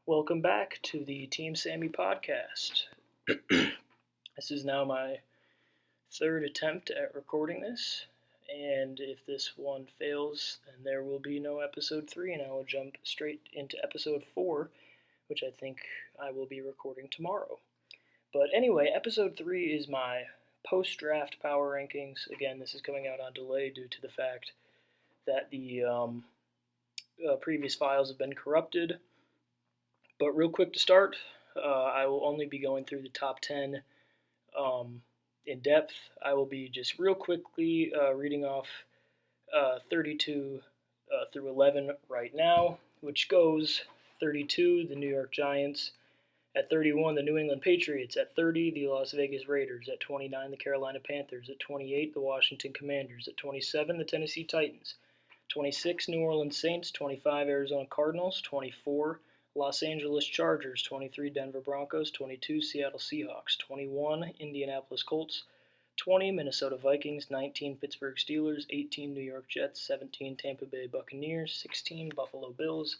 Welcome back to the Team Sammy podcast. This is now my third attempt at recording this, and if this one fails, then there will be no episode 3, and I will jump straight into episode 4, which I think I will be recording tomorrow. But anyway, episode 3 is my post-draft power rankings. Again, this is coming out on delay due to the fact that the previous files have been corrupted. But real quick to start, I will only be going through the top 10 in depth. I will be just real quickly reading off 32 through 11 right now, which goes 32, the New York Giants. At 31, the New England Patriots. At 30, the Las Vegas Raiders. At 29, the Carolina Panthers. At 28, the Washington Commanders. At 27, the Tennessee Titans. 26, New Orleans Saints. 25, Arizona Cardinals. 24, Los Angeles Chargers. 23, Denver Broncos. 22, Seattle Seahawks. 21, Indianapolis Colts. 20, Minnesota Vikings. 19, Pittsburgh Steelers. 18, New York Jets. 17, Tampa Bay Buccaneers. 16, Buffalo Bills.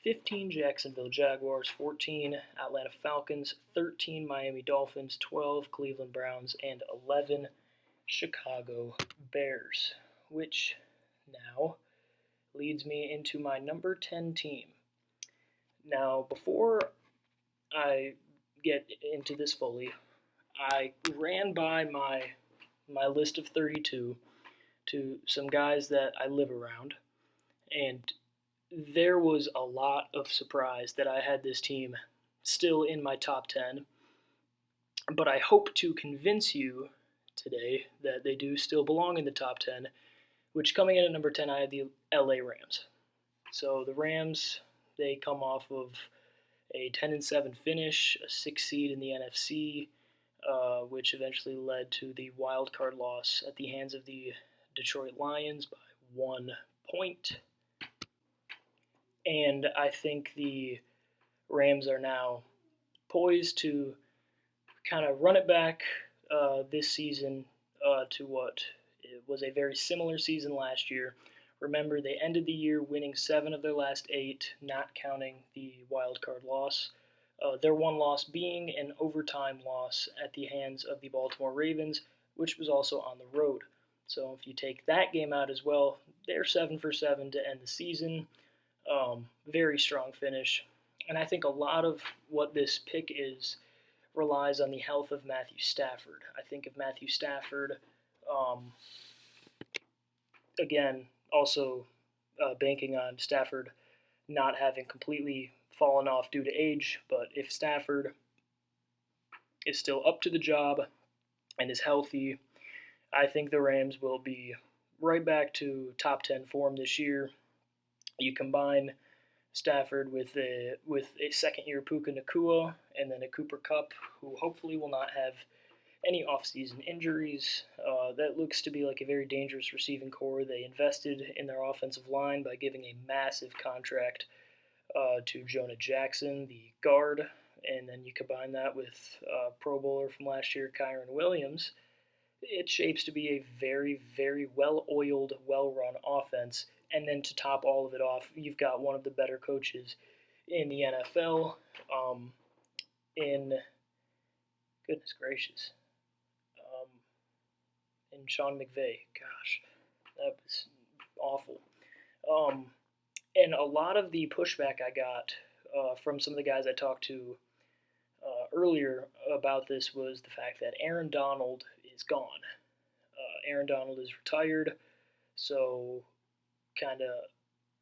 15, Jacksonville Jaguars. 14, Atlanta Falcons. 13, Miami Dolphins. 12, Cleveland Browns. And 11, Chicago Bears, which now leads me into my number 10 team. Now, before I get into this fully, I ran by my list of 32 to some guys that I live around, and there was a lot of surprise that I had this team still in my top 10, but I hope to convince you today that they do still belong in the top 10, which coming in at number 10, I had the LA Rams. So the Rams, they come off of a 10-7 finish, a 6th seed in the NFC, which eventually led to the wild card loss at the hands of the Detroit Lions by 1 point. And I think the Rams are now poised to kind of run it back this season to what it was a very similar season last year. Remember, they ended the year winning 7 of their last 8, not counting the wild card loss. Their one loss being an overtime loss at the hands of the Baltimore Ravens, which was also on the road. So if you take that game out as well, they're 7 for 7 to end the season. Very strong finish. And I think a lot of what this pick is relies on the health of Matthew Stafford. I think if Matthew Stafford, again, also banking on Stafford not having completely fallen off due to age, but if Stafford is still up to the job and is healthy, I think the Rams will be right back to top 10 form this year. You combine Stafford with a second-year Puka Nacua and then a Cooper Kupp, who hopefully will not have any off-season injuries. That looks to be like a very dangerous receiving core. They invested in their offensive line by giving a massive contract to Jonah Jackson, the guard, and then you combine that with Pro Bowler from last year, Kyron Williams. It shapes to be a very, very well-oiled, well-run offense. And then to top all of it off, you've got one of the better coaches in the NFL, in goodness gracious, in Sean McVay. Gosh, that was awful. And a lot of the pushback I got from some of the guys I talked to earlier about this was the fact that Aaron Donald is gone. Aaron Donald is retired, so kind of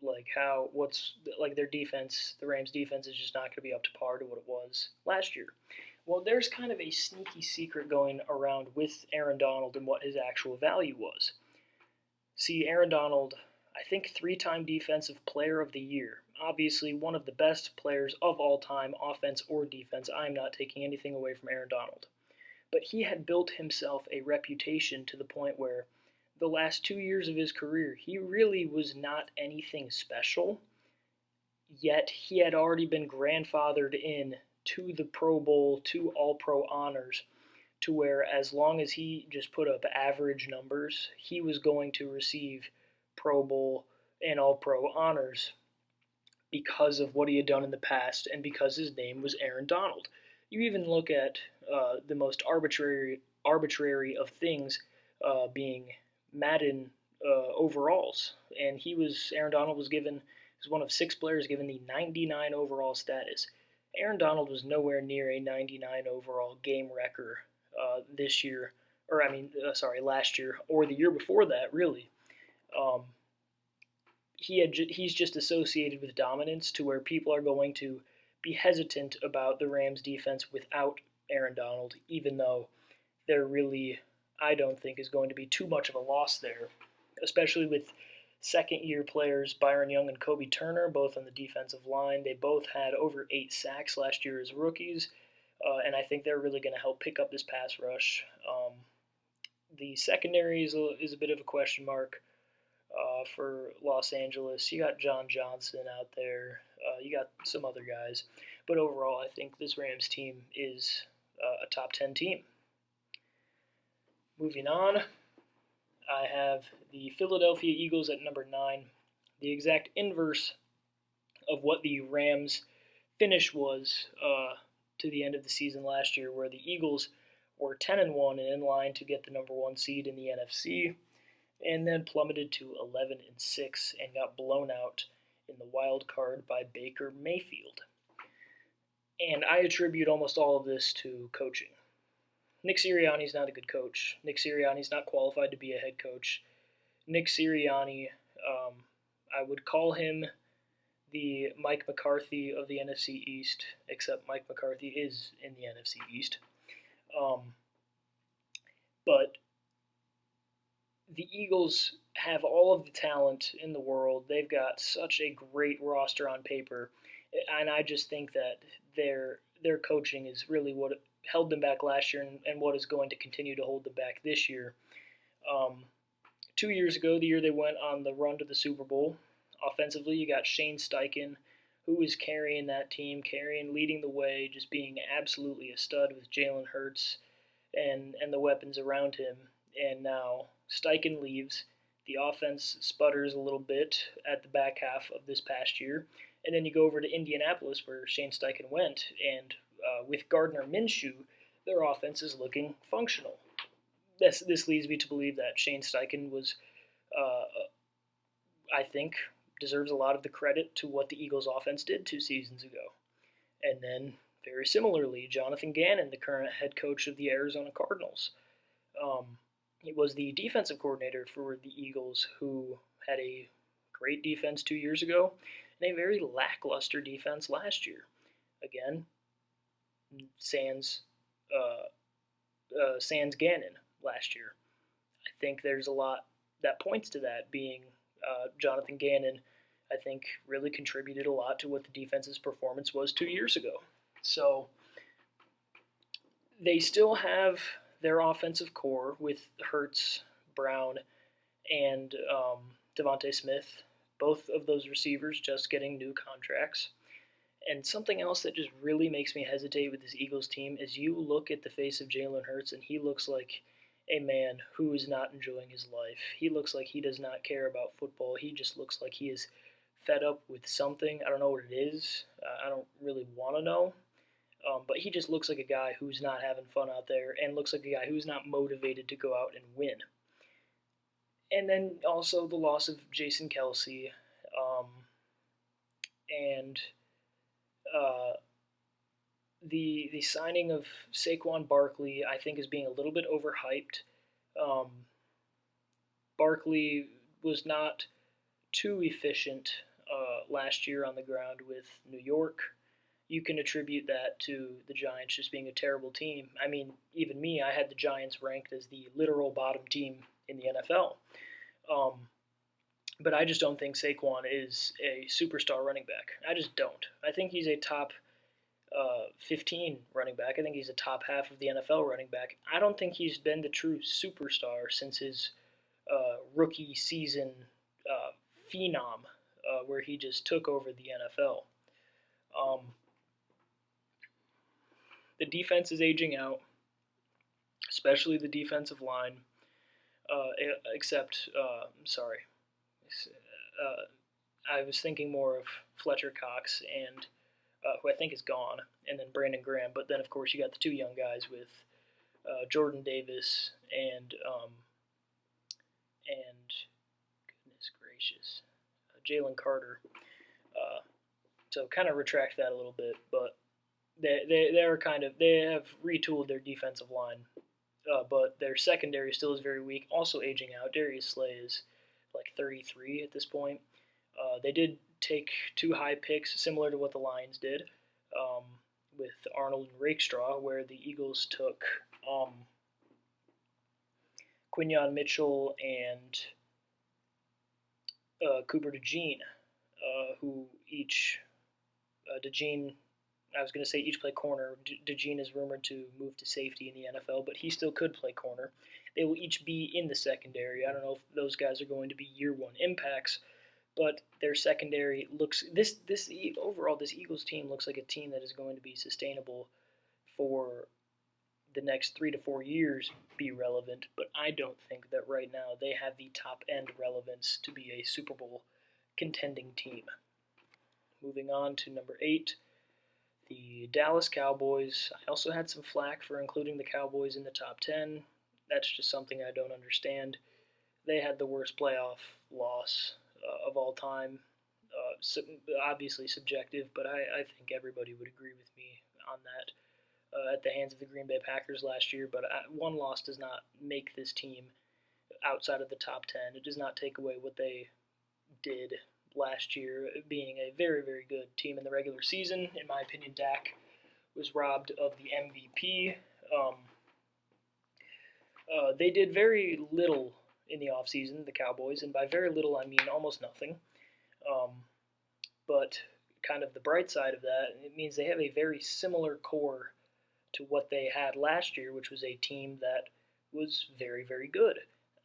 like their defense, the Rams' defense is just not going to be up to par to what it was last year. Well, there's kind of a sneaky secret going around with Aaron Donald and what his actual value was. See, Aaron Donald, I think 3-time Defensive Player of the Year. Obviously, one of the best players of all time, offense or defense. I'm not taking anything away from Aaron Donald. But he had built himself a reputation to the point where the last 2 years of his career, he really was not anything special, yet he had already been grandfathered in to the Pro Bowl, to All-Pro honors, to where as long as he just put up average numbers, he was going to receive Pro Bowl and All-Pro honors because of what he had done in the past and because his name was Aaron Donald. You even look at the most arbitrary of things being Madden overalls, and Aaron Donald was one of 6 players given the 99 overall status. Aaron Donald was nowhere near a 99 overall game wrecker this year, last year or the year before that, really. Um, he's just associated with dominance to where people are going to be hesitant about the Rams defense without Aaron Donald, even though there really, I don't think, is going to be too much of a loss there, especially with second-year players Byron Young and Kobe Turner, both on the defensive line. They both had over 8 sacks last year as rookies, and I think they're really going to help pick up this pass rush. The secondary is a bit of a question mark for Los Angeles. You got John Johnson out there. You got some other guys. But overall, I think this Rams team is a top 10 team. Moving on, I have the Philadelphia Eagles at number 9, the exact inverse of what the Rams' finish was to the end of the season last year, where the Eagles were 10-1 and in line to get the number 1 seed in the NFC, and then plummeted to 11-6 and got blown out in the wild card by Baker Mayfield. And I attribute almost all of this to coaching. Nick Sirianni's not a good coach. Nick Sirianni's not qualified to be a head coach. Nick Sirianni, I would call him the Mike McCarthy of the NFC East, except Mike McCarthy is in the NFC East. But the Eagles have all of the talent in the world. They've got such a great roster on paper, and I just think that their coaching is really what held them back last year and what is going to continue to hold them back this year. 2 years ago, the year they went on the run to the Super Bowl, offensively, you got Shane Steichen, who is carrying that team, leading the way, just being absolutely a stud with Jalen Hurts and the weapons around him. And now Steichen leaves. The offense sputters a little bit at the back half of this past year. And then you go over to Indianapolis, where Shane Steichen went, and with Gardner Minshew, their offense is looking functional. This leads me to believe that Shane Steichen was, I think, deserves a lot of the credit to what the Eagles' offense did 2 seasons ago. And then, very similarly, Jonathan Gannon, the current head coach of the Arizona Cardinals. He was the defensive coordinator for the Eagles, who had a great defense 2 years ago and a very lackluster defense last year. Again, sans Gannon last year. I think there's a lot that points to that, being Jonathan Gannon, I think, really contributed a lot to what the defense's performance was 2 years ago. So they still have their offensive core with Hurts, Brown, and Devontae Smith, both of those receivers just getting new contracts. And something else that just really makes me hesitate with this Eagles team is you look at the face of Jalen Hurts, and he looks like a man who is not enjoying his life. He looks like he does not care about football. He just looks like he is fed up with something. I don't know what it is. I don't really want to know. But he just looks like a guy who's not having fun out there and looks like a guy who's not motivated to go out and win. And then also the loss of Jason Kelce and the signing of Saquon Barkley, I think, is being a little bit overhyped. Barkley was not too efficient last year on the ground with New York. You can attribute that to the Giants just being a terrible team. I mean, even me, I had the Giants ranked as the literal bottom team in the NFL. But I just don't think Saquon is a superstar running back. I just don't. I think he's a top 15 running back. I think he's a top half of the NFL running back. I don't think he's been the true superstar since his rookie season phenom, where he just took over the NFL. The defense is aging out, especially the defensive line, I was thinking more of Fletcher Cox and who I think is gone, and then Brandon Graham. But then of course you got the two young guys with Jordan Davis and goodness gracious, Jalen Carter. So kind of retract that a little bit, but they have retooled their defensive line, but their secondary still is very weak. Also aging out. Darius Slay is like 33 at this point. They did take 2 high picks, similar to what the Lions did, with Arnold and Rakestraw, where the Eagles took Quinyon Mitchell and Cooper DeJean, who each DeJean, I was going to say each play corner. DeJean is rumored to move to safety in the NFL, but he still could play corner. They will each be in the secondary. I don't know if those guys are going to be year one impacts, but their secondary looks overall this Eagles team looks like a team that is going to be sustainable for the next 3 to 4 years, be relevant. But I don't think that right now they have the top end relevance to be a Super Bowl contending team. Moving on to number 8, the Dallas Cowboys. I also had some flack for including the Cowboys in the top 10. That's just something I don't understand. They had the worst playoff loss of all time. Obviously subjective, but I think everybody would agree with me on that. At the hands of the Green Bay Packers last year, but one loss does not make this team outside of the top 10. It does not take away what they did last year, being a very, very good team in the regular season. In my opinion, Dak was robbed of the MVP. They did very little in the offseason, the Cowboys, and by very little I mean almost nothing. But kind of the bright side of that, it means they have a very similar core to what they had last year, which was a team that was very, very good.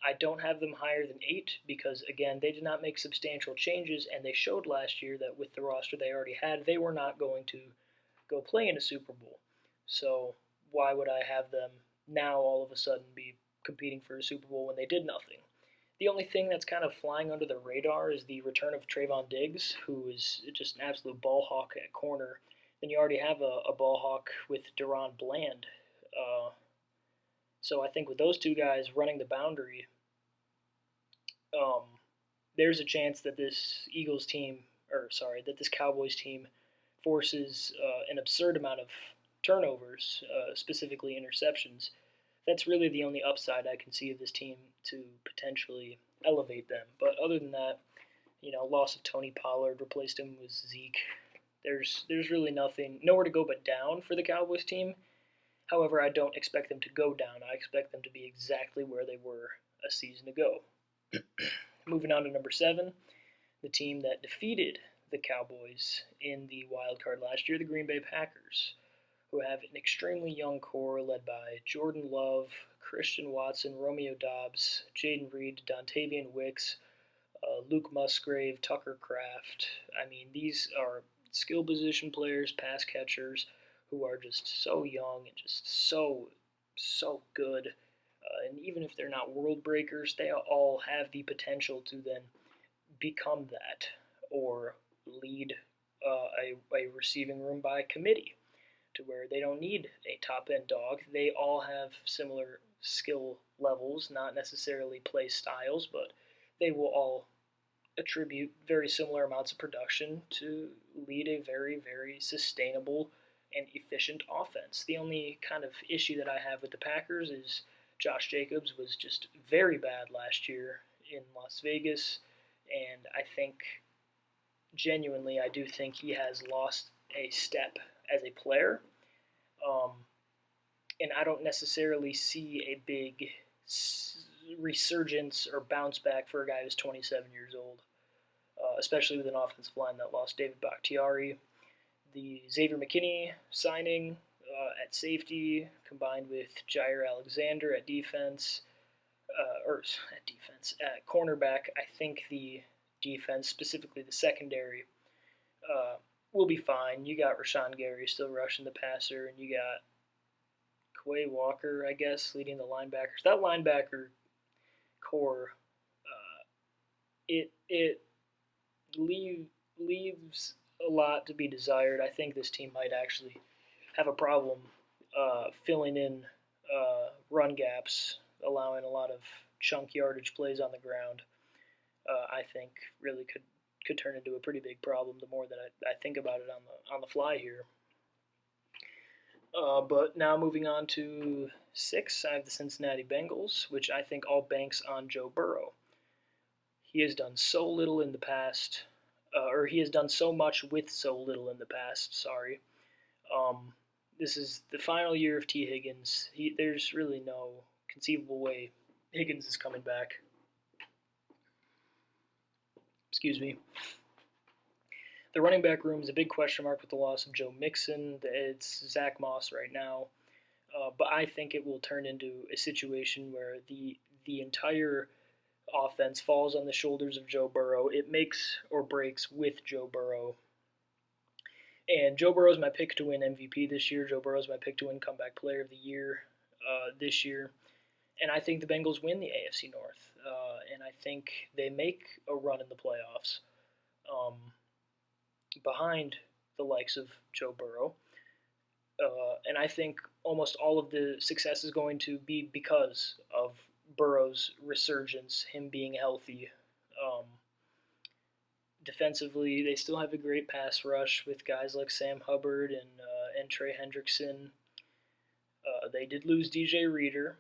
I don't have them higher than 8 because, again, they did not make substantial changes, and they showed last year that with the roster they already had, they were not going to go play in a Super Bowl. So why would I have them now all of a sudden be competing for a Super Bowl when they did nothing? The only thing that's kind of flying under the radar is the return of Trayvon Diggs, who is just an absolute ball hawk at corner. Then you already have a ball hawk with Deron Bland. So I think with those two guys running the boundary, there's a chance that this this Cowboys team forces an absurd amount of turnovers, specifically interceptions. That's really the only upside I can see of this team to potentially elevate them. But other than that, loss of Tony Pollard, replaced him with Zeke. There's really nowhere to go but down for the Cowboys team. However, I don't expect them to go down. I expect them to be exactly where they were a season ago. Moving on to number 7, the team that defeated the Cowboys in the wild card last year, the Green Bay Packers, who have an extremely young core led by Jordan Love, Christian Watson, Romeo Doubs, Jaden Reed, Dontavian Wicks, Luke Musgrave, Tucker Kraft. I mean, these are skill position players, pass catchers, who are just so young and just so good. And even if they're not world breakers, they all have the potential to then become that or lead a receiving room by committee, to where they don't need a top-end dog. They all have similar skill levels, not necessarily play styles, but they will all attribute very similar amounts of production to lead a very, very sustainable and efficient offense. The only kind of issue that I have with the Packers is Josh Jacobs was just very bad last year in Las Vegas, and I think, genuinely, I do think he has lost a step as a player, and I don't necessarily see a big resurgence or bounce back for a guy who's 27 years old, especially with an offensive line that lost David Bakhtiari. The Xavier McKinney signing at safety, combined with Jair Alexander at at cornerback, I think the defense, specifically the secondary, will be fine. You got Rashawn Gary still rushing the passer, and you got Quay Walker, I guess, leading the linebackers. That linebacker core, it leaves a lot to be desired. I think this team might actually have a problem filling in run gaps, allowing a lot of chunk yardage plays on the ground. I think really could turn into a pretty big problem the more that I think about it on the fly here. But now moving on to 6, I have the Cincinnati Bengals, which I think all banks on Joe Burrow. He has done so little in the past, or he has done so much with so little in the past. Sorry. This is the final year of T. Higgins. There's really no conceivable way Higgins is coming back. Excuse me. The running back room is a big question mark with the loss of Joe Mixon. It's Zach Moss right now. But I think it will turn into a situation where the entire offense falls on the shoulders of Joe Burrow. It makes or breaks with Joe Burrow. And Joe Burrow is my pick to win MVP this year. Joe Burrow is my pick to win Comeback Player of the Year this year. And I think the Bengals win the AFC North. And I think they make a run in the playoffs behind the likes of Joe Burrow. And I think almost all of the success is going to be because of Burrow's resurgence, him being healthy. Defensively, they still have a great pass rush with guys like Sam Hubbard and Trey Hendrickson. They did lose DJ Reader,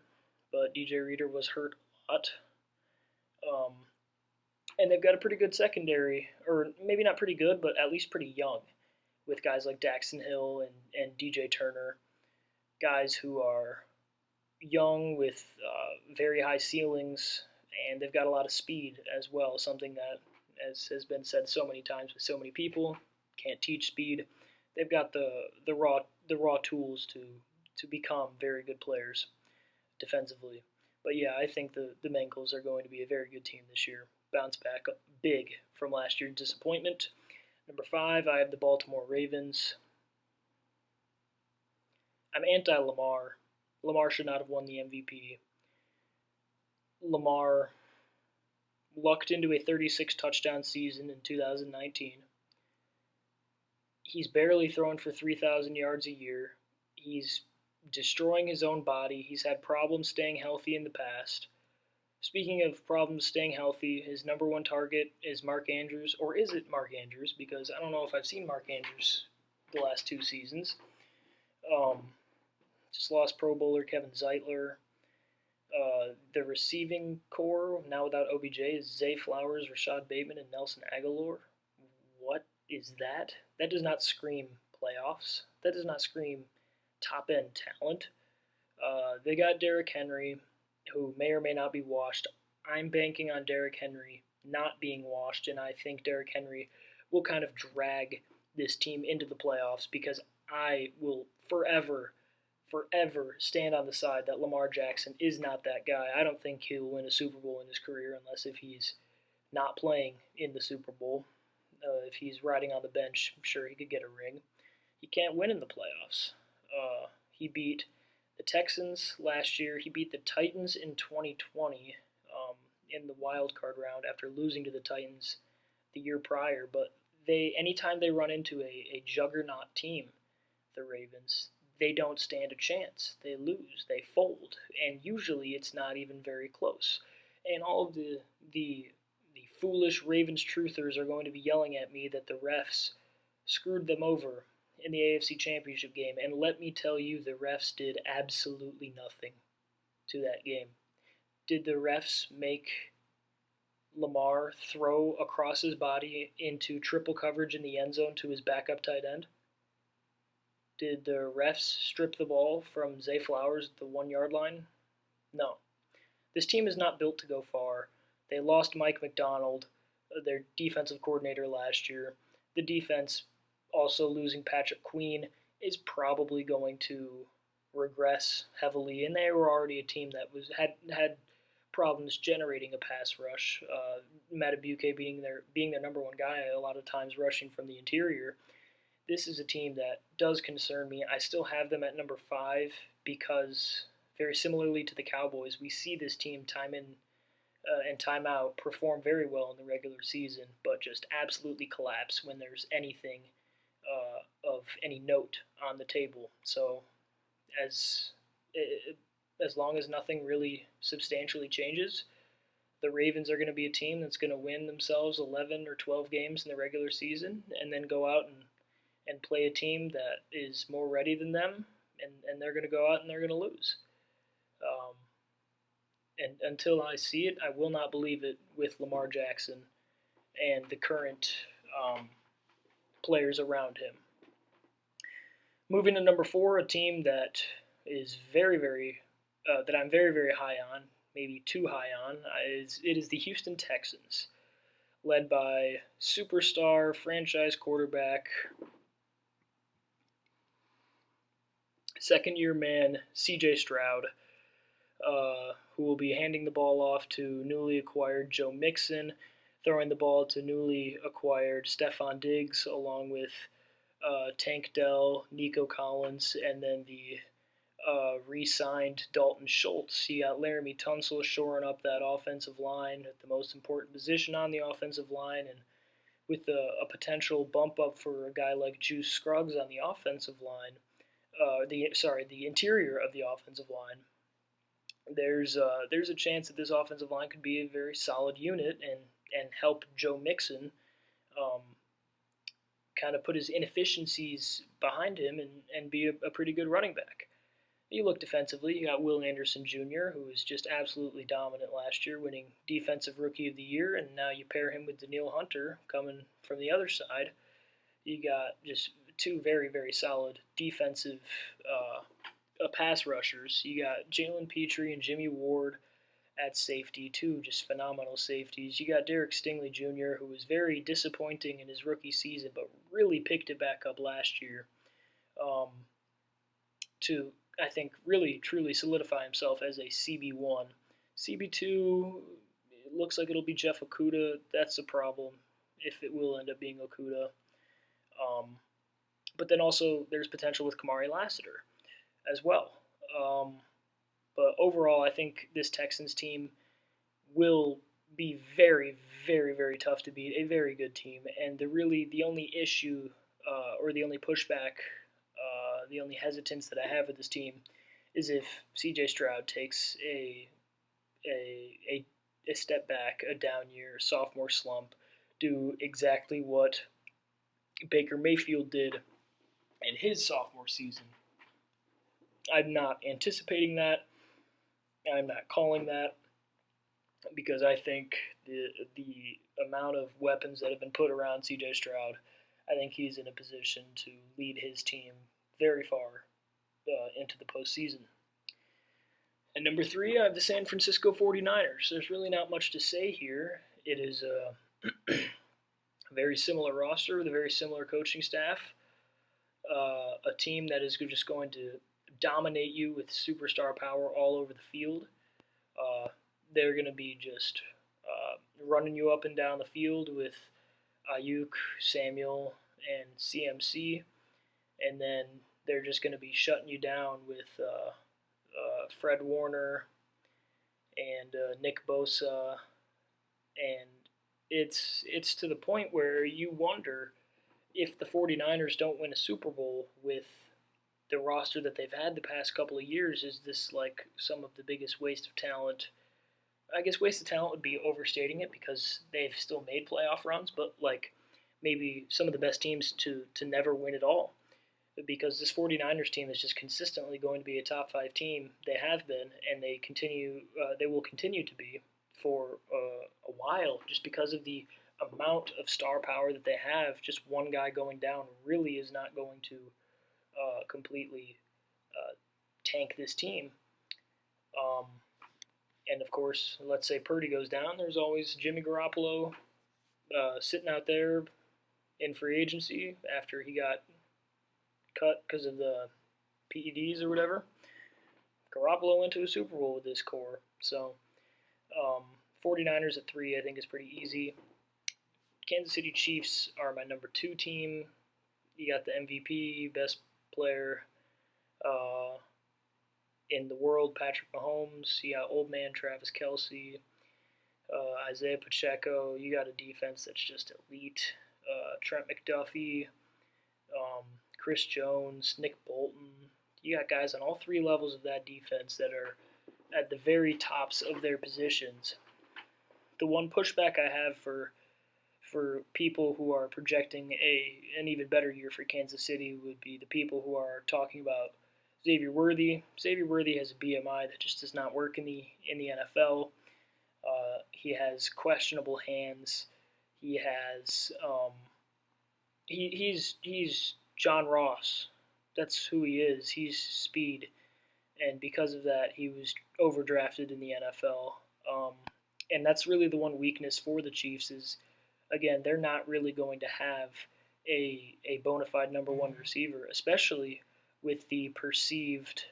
but DJ Reader was hurt a lot. And they've got a pretty good secondary, or maybe not pretty good, but at least pretty young, with guys like Daxton Hill and DJ Turner, guys who are young with very high ceilings, and they've got a lot of speed as well, something that, as has been said so many times with so many people, can't teach speed. They've got the raw tools to become very good players defensively. But yeah, I think the Bengals are going to be a very good team this year. Bounce back big from last year's disappointment. Number 5, I have the Baltimore Ravens. I'm anti-Lamar. Lamar should not have won the MVP. Lamar lucked into a 36 touchdown season in 2019. He's barely throwing for 3,000 yards a year. He's destroying his own body. He's had problems staying healthy in the past. Speaking of problems staying healthy, his number one target is Mark Andrews, or is it Mark Andrews? Because I don't know if I've seen Mark Andrews the last 2 seasons. Just lost Pro Bowler Kevin Zeitler. The receiving core, now without OBJ, is Zay Flowers, Rashad Bateman, and Nelson Aguilar. What is that? That does not scream playoffs. That does not scream top-end talent. They got Derrick Henry, who may or may not be washed. I'm banking on Derrick Henry not being washed, and I think Derrick Henry will kind of drag this team into the playoffs because I will forever stand on the side that Lamar Jackson is not that guy. I don't think he'll win a Super Bowl in his career unless if he's not playing in the Super Bowl. If he's riding on the bench, I'm sure he could get a ring. He can't win in the playoffs. He beat the Texans last year. He beat the Titans in 2020 in the wild card round after losing to the Titans the year prior. But anytime they run into a juggernaut team, the Ravens, they don't stand a chance. They lose. They fold. And usually it's not even very close. And all of the foolish Ravens truthers are going to be yelling at me that the refs screwed them over in the AFC Championship game. And let me tell you, the refs did absolutely nothing to that game. Did the refs make Lamar throw across his body into triple coverage in the end zone to his backup tight end? Did the refs strip the ball from Zay Flowers at the 1-yard line? No. This team is not built to go far. They lost Mike McDonald, their defensive coordinator last year. The defense, also losing Patrick Queen, is probably going to regress heavily, and they were already a team that had problems generating a pass rush. Madubuike being their number one guy, a lot of times rushing from the interior. This is a team that does concern me. I still have them at number 5 because, very similarly to the Cowboys, we see this team time in and timeout perform very well in the regular season, but just absolutely collapse when there's anything of any note on the table. So as as long as nothing really substantially changes, the Ravens are going to be a team that's going to win themselves 11 or 12 games in the regular season and then go out and play a team that is more ready than them, and they're going to go out and they're going to lose. Um, and until I see it, I will not believe it with Lamar Jackson and the current players around him. Moving to number 4, a team that is that I'm very, very high on, maybe too high on, it is the Houston Texans, led by superstar franchise quarterback, second-year man C.J. Stroud, who will be handing the ball off to newly acquired Joe Mixon, throwing the ball to newly acquired Stephon Diggs, along with Tank Dell, Nico Collins, and then the re-signed Dalton Schultz. You got Laramie Tunsil shoring up that offensive line at the most important position on the offensive line, and with a potential bump up for a guy like Juice Scruggs on the offensive line, the interior of the offensive line. There's a chance that this offensive line could be a very solid unit and help Joe Mixon kind of put his inefficiencies behind him and be a pretty good running back. You look defensively, you got Will Anderson Jr., who was just absolutely dominant last year, winning Defensive Rookie of the Year, and now you pair him with Danielle Hunter coming from the other side. You got just two very, very solid defensive pass rushers. You got Jalen Petrie and Jimmy Ward at safety, two just phenomenal safeties. You got Derek Stingley Jr., who was very disappointing in his rookie season, but really picked it back up last year to, I think, really, truly solidify himself as a CB1. CB2, it looks like it'll be Jeff Okudah. That's a problem, if it will end up being Okudah. But then also there's potential with Kamari Lassiter as well. But overall, I think this Texans team will be very, very, very tough to beat. A very good team, and the only issue or the only pushback, the only hesitance that I have with this team is if C.J. Stroud takes a step back, a down year, sophomore slump, do exactly what Baker Mayfield did in his sophomore season. I'm not anticipating that. I'm not calling that because I think the amount of weapons that have been put around C.J. Stroud, I think he's in a position to lead his team very far into the postseason. And number 3, I have the San Francisco 49ers. There's really not much to say here. It is a very similar roster with a very similar coaching staff, a team that is just going to dominate you with superstar power all over the field. They're going to be just running you up and down the field with Ayuk, Samuel, and CMC, and then they're just going to be shutting you down with Fred Warner and Nick Bosa, and it's to the point where you wonder if the 49ers don't win a Super Bowl with the roster that they've had the past couple of years, is this like some of the biggest waste of talent? I guess waste of talent would be overstating it because they've still made playoff runs, but like maybe some of the best teams to never win at all. Because this 49ers team is just consistently going to be a top 5 team. They have been, and they will continue to be for a while, just because of the amount of star power that they have. Just one guy going down really is not going to completely tank this team. And of course, let's say Purdy goes down, there's always Jimmy Garoppolo sitting out there in free agency after he got cut because of the PEDs or whatever. Garoppolo went to a Super Bowl with this core. So 49ers at 3 I think is pretty easy. Kansas City Chiefs are my number 2 team. You got the MVP, best player in the world, Patrick Mahomes. You got old man Travis Kelce. Isaiah Pacheco. You got a defense that's just elite. Trent McDuffie, Chris Jones, Nick Bolton. You got guys on all three levels of that defense that are at the very tops of their positions. The one pushback I have for people who are projecting an even better year for Kansas City would be the people who are talking about Xavier Worthy. Xavier Worthy has a BMI that just does not work in the NFL. He has questionable hands. He has he's John Ross. That's who he is. He's speed, and because of that, he was overdrafted in the NFL. And that's really the one weakness for the Chiefs is, again, they're not really going to have a bona fide number one receiver, especially with the perceived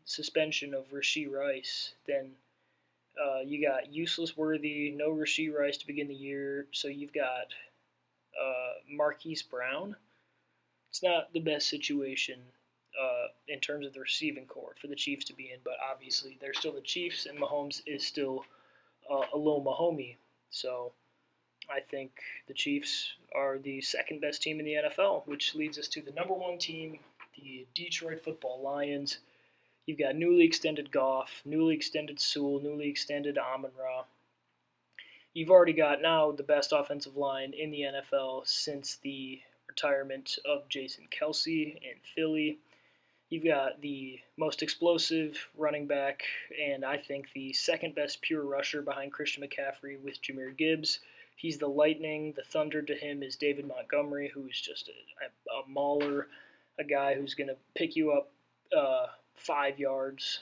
suspension of Rashee Rice. Then you got useless Worthy, no Rashee Rice to begin the year, so you've got Marquise Brown. It's not the best situation in terms of the receiving corps for the Chiefs to be in, but obviously they're still the Chiefs, and Mahomes is still a little Mahomey. So I think the Chiefs are the second best team in the NFL, which leads us to the number one team, the Detroit Football Lions. You've got newly extended Goff, newly extended Sewell, newly extended Amon-Ra. You've already got now the best offensive line in the NFL since the retirement of Jason Kelce in Philly. You've got the most explosive running back, and I think the second best pure rusher behind Christian McCaffrey with Jahmyr Gibbs. He's the lightning. The thunder to him is David Montgomery, who is just a mauler, a guy who's going to pick you up 5 yards.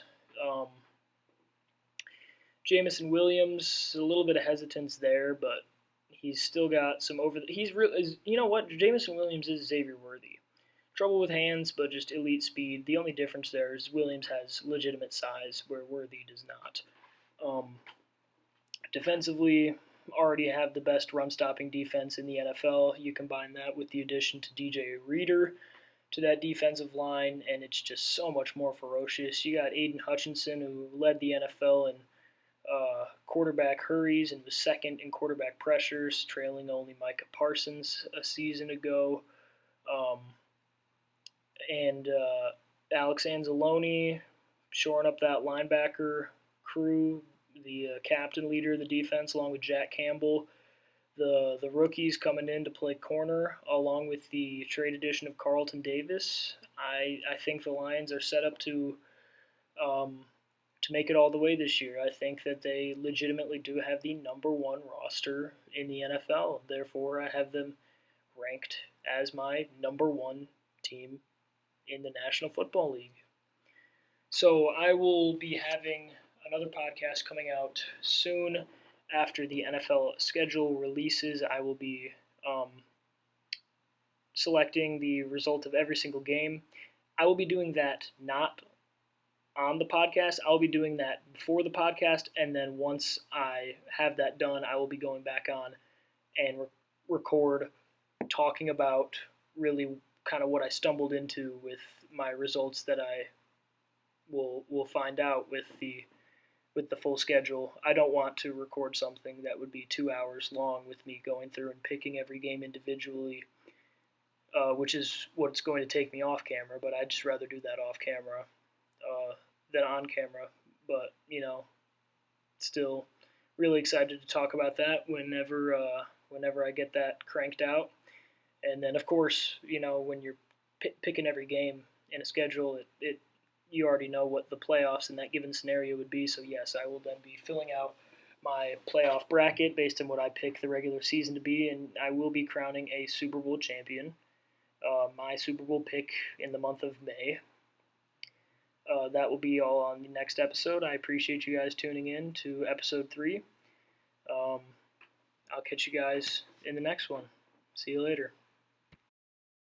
Jamison Williams, a little bit of hesitance there, but he's still got some he's really, you know what? Jamison Williams is Xavier Worthy. Trouble with hands, but just elite speed. The only difference there is Williams has legitimate size, where Worthy does not. Defensively, already have the best run-stopping defense in the NFL. You combine that with the addition to DJ Reader to that defensive line, and it's just so much more ferocious. You got Aiden Hutchinson, who led the NFL in quarterback hurries and was second in quarterback pressures, trailing only Micah Parsons a season ago. And Alex Anzalone shoring up that linebacker crew, the captain leader of the defense, along with Jack Campbell. The rookies coming in to play corner, along with the trade addition of Carlton Davis. I think the Lions are set up to make it all the way this year. I think that they legitimately do have the number one roster in the NFL. Therefore, I have them ranked as my number one team in the National Football League. So I will be having another podcast coming out soon after the NFL schedule releases. I will be selecting the result of every single game. I will be doing that not on the podcast. I'll be doing that before the podcast, and then once I have that done, I will be going back on and record talking about really kind of what I stumbled into with my results that I will find out with the full schedule. I don't want to record something that would be 2 hours long with me going through and picking every game individually, which is what's going to take me off camera, but I'd just rather do that off camera than on camera. But, still really excited to talk about that whenever I get that cranked out. And then, of course, when you're picking every game in a schedule, you already know what the playoffs in that given scenario would be. So, yes, I will then be filling out my playoff bracket based on what I pick the regular season to be, and I will be crowning a Super Bowl champion. My Super Bowl pick in the month of May. That will be all on the next episode. I appreciate you guys tuning in to episode 3. I'll catch you guys in the next one. See you later.